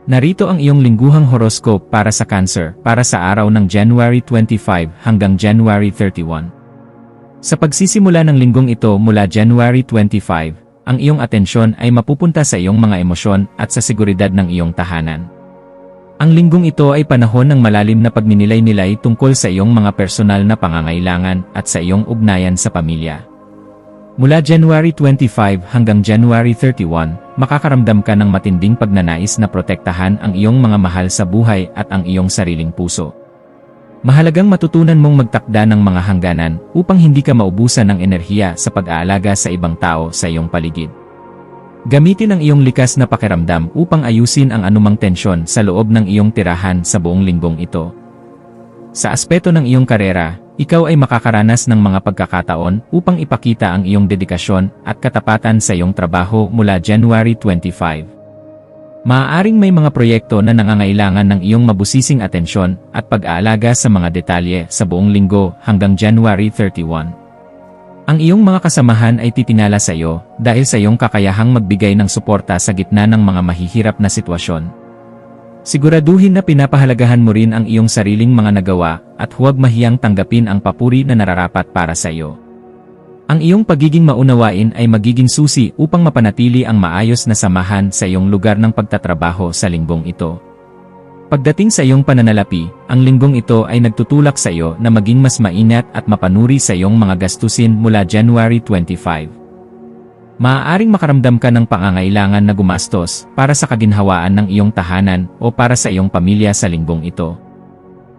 Narito ang iyong lingguhang horoscope para sa Cancer para sa araw ng January 25 hanggang January 31. Sa pagsisimula ng linggong ito mula January 25, ang iyong atensyon ay mapupunta sa iyong mga emosyon at sa seguridad ng iyong tahanan. Ang linggong ito ay panahon ng malalim na pagninilay-nilay tungkol sa iyong mga personal na pangangailangan at sa iyong ugnayan sa pamilya. Mula January 25 hanggang January 31, makakaramdam ka ng matinding pagnanais na protektahan ang iyong mga mahal sa buhay at ang iyong sariling puso. Mahalagang matutunan mong magtakda ng mga hangganan upang hindi ka maubusan ng enerhiya sa pag-aalaga sa ibang tao sa iyong paligid. Gamitin ang iyong likas na pakiramdam upang ayusin ang anumang tensyon sa loob ng iyong tirahan sa buong linggong ito. Sa aspeto ng iyong karera, ikaw ay makakaranas ng mga pagkakataon upang ipakita ang iyong dedikasyon at katapatan sa iyong trabaho mula January 25. Maaaring may mga proyekto na nangangailangan ng iyong mabusising atensyon at pag-aalaga sa mga detalye sa buong linggo hanggang January 31. Ang iyong mga kasamahan ay titinala sa iyo dahil sa iyong kakayahang magbigay ng suporta sa gitna ng mga mahihirap na sitwasyon. Siguraduhin na pinapahalagahan mo rin ang iyong sariling mga nagawa at huwag mahiyang tanggapin ang papuri na nararapat para sa iyo. Ang iyong pagiging maunawain ay magiging susi upang mapanatili ang maayos na samahan sa iyong lugar ng pagtatrabaho sa linggong ito. Pagdating sa iyong pananalapi, ang linggong ito ay nagtutulak sa iyo na maging mas maingat at mapanuri sa iyong mga gastusin mula January 25. Maaaring makaramdam ka ng pangangailangan na gumastos para sa kaginhawaan ng iyong tahanan o para sa iyong pamilya sa linggong ito.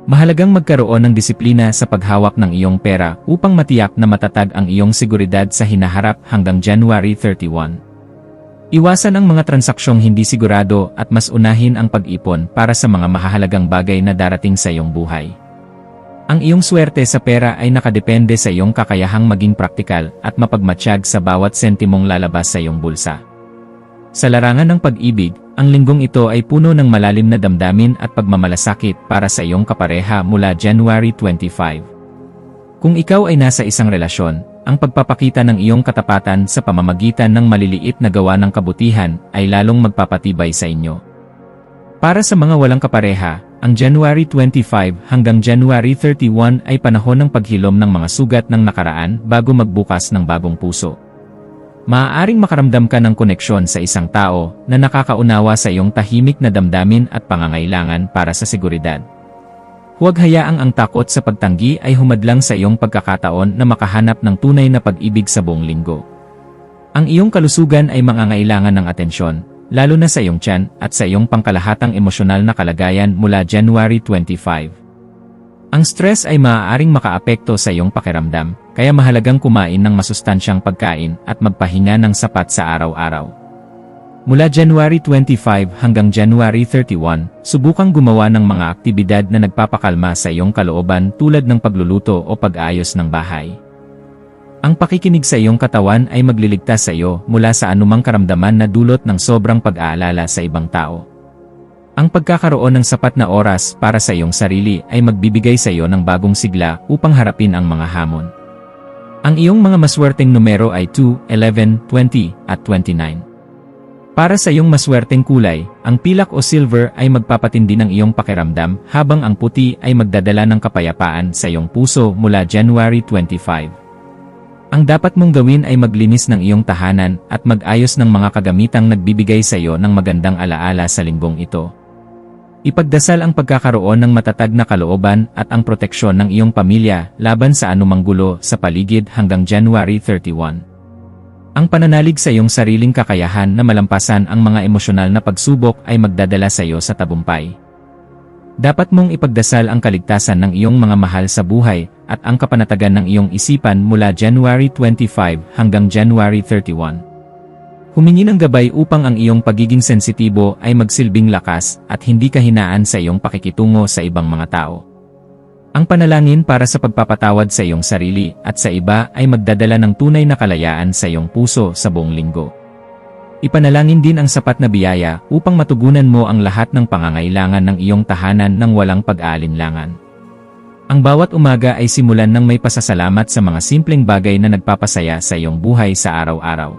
Mahalagang magkaroon ng disiplina sa paghawak ng iyong pera upang matiyak na matatag ang iyong seguridad sa hinaharap hanggang January 31. Iwasan ang mga transaksyong hindi sigurado at mas unahin ang pag-ipon para sa mga mahahalagang bagay na darating sa iyong buhay. Ang iyong swerte sa pera ay nakadepende sa iyong kakayahang maging praktikal at mapagmatsyag sa bawat sentimong lalabas sa iyong bulsa. Sa larangan ng pag-ibig, ang linggong ito ay puno ng malalim na damdamin at pagmamalasakit para sa iyong kapareha mula January 25. Kung ikaw ay nasa isang relasyon, ang pagpapakita ng iyong katapatan sa pamamagitan ng maliliit na gawa ng kabutihan ay lalong magpapatibay sa inyo. Para sa mga walang kapareha, ang January 25 hanggang January 31 ay panahon ng paghilom ng mga sugat ng nakaraan bago magbukas ng bagong puso. Maaaring makaramdam ka ng koneksyon sa isang tao na nakakaunawa sa iyong tahimik na damdamin at pangangailangan para sa seguridad. Huwag hayaang ang takot sa pagtanggi ay humadlang sa iyong pagkakataon na makahanap ng tunay na pag-ibig sa buong linggo. Ang iyong kalusugan ay mangangailangan ng atensyon, lalo na sa iyong tiyan at sa iyong pangkalahatang emosyonal na kalagayan mula January 25. Ang stress ay maaaring makaapekto sa iyong pakiramdam, kaya mahalagang kumain ng masustansyang pagkain at magpahinga ng sapat sa araw-araw. Mula January 25 hanggang January 31, subukang gumawa ng mga aktibidad na nagpapakalma sa iyong kalooban tulad ng pagluluto o pag-ayos ng bahay. Ang pakikinig sa iyong katawan ay magliligtas sa iyo mula sa anumang karamdaman na dulot ng sobrang pag-aalala sa ibang tao. Ang pagkakaroon ng sapat na oras para sa iyong sarili ay magbibigay sa iyo ng bagong sigla upang harapin ang mga hamon. Ang iyong mga maswerteng numero ay 2, 11, 20, at 29. Para sa iyong maswerteng kulay, ang pilak o silver ay magpapatindi ng iyong pakiramdam habang ang puti ay magdadala ng kapayapaan sa iyong puso mula January 25. Ang dapat mong gawin ay maglinis ng iyong tahanan at mag-ayos ng mga kagamitang nagbibigay sa iyo ng magandang alaala sa linggong ito. Ipagdasal ang pagkakaroon ng matatag na kalooban at ang proteksyon ng iyong pamilya laban sa anumang gulo sa paligid hanggang January 31. Ang pananalig sa iyong sariling kakayahan na malampasan ang mga emosyonal na pagsubok ay magdadala sa iyo sa tagumpay. Dapat mong ipagdasal ang kaligtasan ng iyong mga mahal sa buhay at ang kapanatagan ng iyong isipan mula January 25 hanggang January 31. Humingi ng gabay upang ang iyong pagiging sensitibo ay magsilbing lakas at hindi kahinaan sa iyong pakikitungo sa ibang mga tao. Ang panalangin para sa pagpapatawad sa iyong sarili at sa iba ay magdadala ng tunay na kalayaan sa iyong puso sa buong linggo. Ipanalangin din ang sapat na biyaya upang matugunan mo ang lahat ng pangangailangan ng iyong tahanan ng walang pag-aalinlangan. Ang bawat umaga ay simulan ng may pasasalamat sa mga simpleng bagay na nagpapasaya sa iyong buhay sa araw-araw.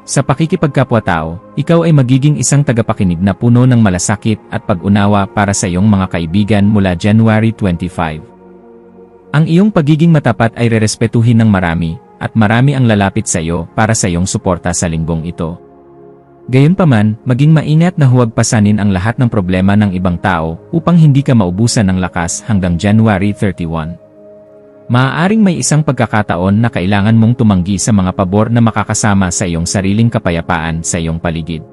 Sa pakikipagkapwa-tao, ikaw ay magiging isang tagapakinig na puno ng malasakit at pag-unawa para sa iyong mga kaibigan mula January 25. Ang iyong pagiging matapat ay rerespetuhin ng marami, at marami ang lalapit sa iyo para sa iyong suporta sa linggong ito. Gayunpaman, maging maingat na huwag pasanin ang lahat ng problema ng ibang tao upang hindi ka maubusan ng lakas hanggang January 31. Maaaring may isang pagkakataon na kailangan mong tumanggi sa mga pabor na makakasama sa iyong sariling kapayapaan sa iyong paligid.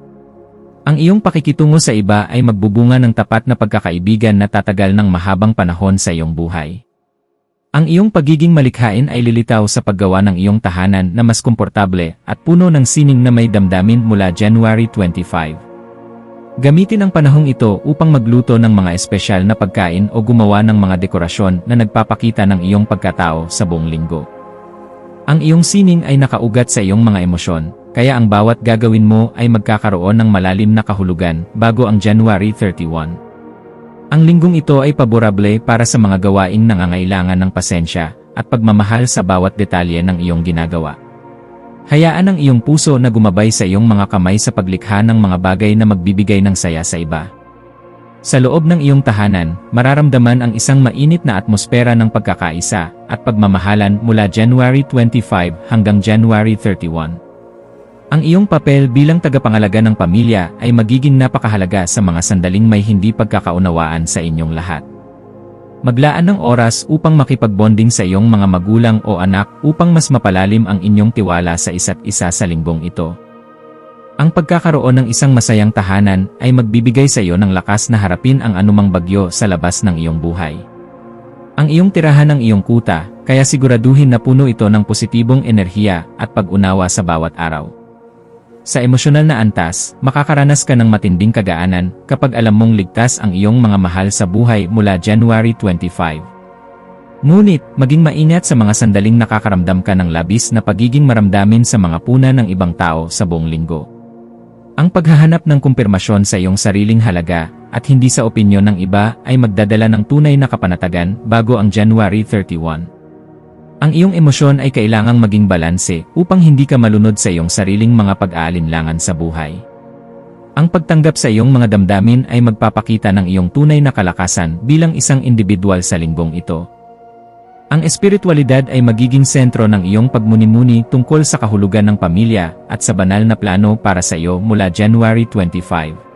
Ang iyong pakikitungo sa iba ay magbubunga ng tapat na pagkakaibigan na tatagal ng mahabang panahon sa iyong buhay. Ang iyong pagiging malikhain ay lilitaw sa paggawa ng iyong tahanan na mas komportable at puno ng sining na may damdamin mula January 25. Gamitin ang panahong ito upang magluto ng mga espesyal na pagkain o gumawa ng mga dekorasyon na nagpapakita ng iyong pagkatao sa buong linggo. Ang iyong sining ay nakaugat sa iyong mga emosyon, kaya ang bawat gagawin mo ay magkakaroon ng malalim na kahulugan bago ang January 31. Ang linggong ito ay paborable para sa mga gawaing nangangailangan ng pasensya at pagmamahal sa bawat detalye ng iyong ginagawa. Hayaan ang iyong puso na gumabay sa iyong mga kamay sa paglikha ng mga bagay na magbibigay ng saya sa iba. Sa loob ng iyong tahanan, mararamdaman ang isang mainit na atmosfera ng pagkakaisa at pagmamahalan mula January 25 hanggang January 31. Ang iyong papel bilang tagapangalaga ng pamilya ay magiging napakahalaga sa mga sandaling may hindi pagkakaunawaan sa inyong lahat. Maglaan ng oras upang makipagbonding sa iyong mga magulang o anak upang mas mapalalim ang inyong tiwala sa isa't isa sa linggong ito. Ang pagkakaroon ng isang masayang tahanan ay magbibigay sa iyo ng lakas na harapin ang anumang bagyo sa labas ng iyong buhay. Ang iyong tirahan ng iyong kuta, kaya siguraduhin na puno ito ng positibong enerhiya at pag-unawa sa bawat araw. Sa emosyonal na antas, makakaranas ka ng matinding kagaanan kapag alam mong ligtas ang iyong mga mahal sa buhay mula January 25. Ngunit, maging maingat sa mga sandaling nakakaramdam ka ng labis na pagiging maramdamin sa mga puna ng ibang tao sa buong linggo. Ang paghahanap ng kumpirmasyon sa iyong sariling halaga at hindi sa opinyon ng iba ay magdadala ng tunay na kapanatagan bago ang January 31. Ang iyong emosyon ay kailangang maging balanse upang hindi ka malunod sa iyong sariling mga pag-aalinlangan sa buhay. Ang pagtanggap sa iyong mga damdamin ay magpapakita ng iyong tunay na kalakasan bilang isang individual sa linggong ito. Ang espiritualidad ay magiging sentro ng iyong pagmuni-muni tungkol sa kahulugan ng pamilya at sa banal na plano para sa iyo mula January 25.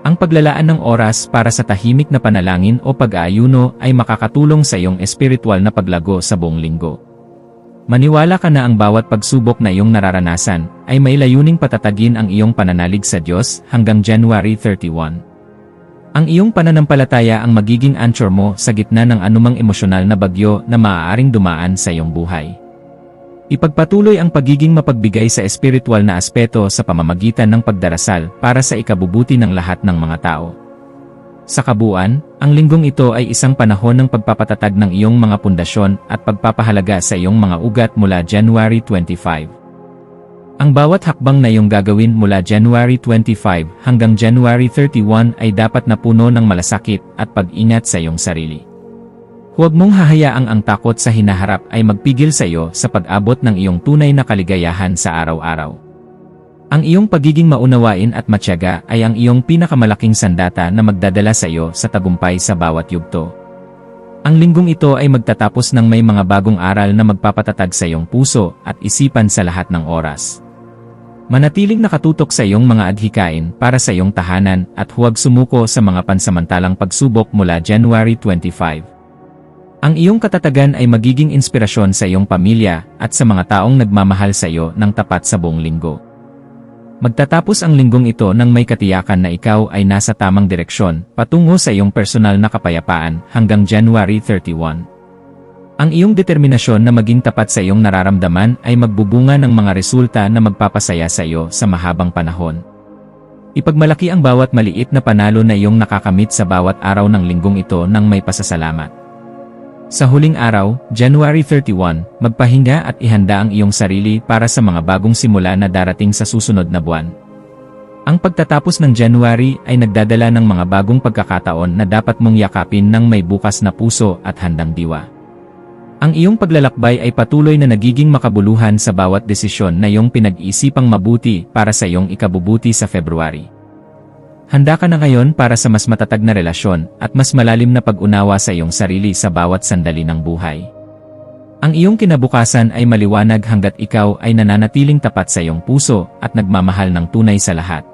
Ang paglalaan ng oras para sa tahimik na panalangin o pag-aayuno ay makakatulong sa iyong espiritual na paglago sa buong linggo. Maniwala ka na ang bawat pagsubok na iyong nararanasan ay may layuning patatagin ang iyong pananalig sa Diyos hanggang January 31. Ang iyong pananampalataya ang magiging anchor mo sa gitna ng anumang emosyonal na bagyo na maaaring dumaan sa iyong buhay. Ipagpatuloy ang pagiging mapagbigay sa espiritual na aspeto sa pamamagitan ng pagdarasal para sa ikabubuti ng lahat ng mga tao. Sa kabuuan, ang linggong ito ay isang panahon ng pagpapatatag ng iyong mga pundasyon at pagpapahalaga sa iyong mga ugat mula January 25. Ang bawat hakbang na iyong gagawin mula January 25 hanggang January 31 ay dapat na puno ng malasakit at pag-ingat sa iyong sarili. Huwag mong hahayaang ang takot sa hinaharap ay magpigil sa iyo sa pag-abot ng iyong tunay na kaligayahan sa araw-araw. Ang iyong pagiging maunawain at matyaga ay ang iyong pinakamalaking sandata na magdadala sa iyo sa tagumpay sa bawat yugto. Ang linggong ito ay magtatapos ng may mga bagong aral na magpapatatag sa iyong puso at isipan sa lahat ng oras. Manatiling nakatutok sa iyong mga adhikain para sa iyong tahanan at huwag sumuko sa mga pansamantalang pagsubok mula January 25. Ang iyong katatagan ay magiging inspirasyon sa iyong pamilya at sa mga taong nagmamahal sa iyo ng tapat sa buong linggo. Magtatapos ang linggong ito nang may katiyakan na ikaw ay nasa tamang direksyon patungo sa iyong personal na kapayapaan hanggang January 31. Ang iyong determinasyon na maging tapat sa iyong nararamdaman ay magbubunga ng mga resulta na magpapasaya sa iyo sa mahabang panahon. Ipagmalaki ang bawat maliit na panalo na iyong nakakamit sa bawat araw ng linggong ito nang may pasasalamat. Sa huling araw, January 31, magpahinga at ihanda ang iyong sarili para sa mga bagong simula na darating sa susunod na buwan. Ang pagtatapos ng January ay nagdadala ng mga bagong pagkakataon na dapat mong yakapin ng may bukas na puso at handang diwa. Ang iyong paglalakbay ay patuloy na nagiging makabuluhan sa bawat desisyon na iyong pinag-iisipang mabuti para sa iyong ikabubuti sa February. Handa ka na ngayon para sa mas matatag na relasyon at mas malalim na pag-unawa sa iyong sarili sa bawat sandali ng buhay. Ang iyong kinabukasan ay maliwanag hangga't ikaw ay nananatiling tapat sa iyong puso at nagmamahal ng tunay sa lahat.